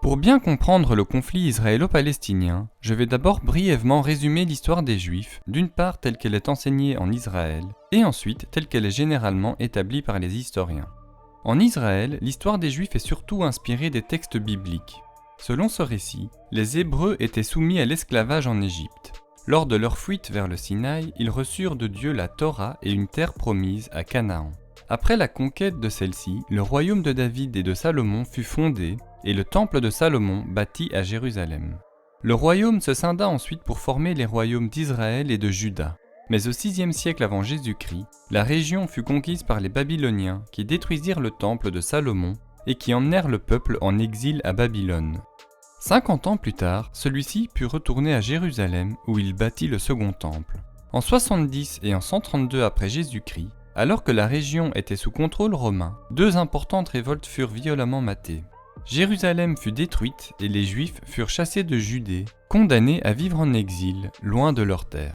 Pour bien comprendre le conflit israélo-palestinien, je vais d'abord brièvement résumer l'histoire des Juifs, d'une part telle qu'elle est enseignée en Israël, et ensuite telle qu'elle est généralement établie par les historiens. En Israël, l'histoire des Juifs est surtout inspirée des textes bibliques. Selon ce récit, les Hébreux étaient soumis à l'esclavage en Égypte. Lors de leur fuite vers le Sinaï, ils reçurent de Dieu la Torah et une terre promise à Canaan. Après la conquête de celle-ci, le royaume de David et de Salomon fut fondé, et le temple de Salomon bâti à Jérusalem. Le royaume se scinda ensuite pour former les royaumes d'Israël et de Juda. Mais au VIe siècle avant Jésus-Christ, la région fut conquise par les Babyloniens qui détruisirent le temple de Salomon et qui emmenèrent le peuple en exil à Babylone. 50 ans plus tard, celui-ci put retourner à Jérusalem où il bâtit le second temple. En 70 et en 132 après Jésus-Christ, alors que la région était sous contrôle romain, deux importantes révoltes furent violemment matées. Jérusalem fut détruite et les Juifs furent chassés de Judée, condamnés à vivre en exil, loin de leur terre.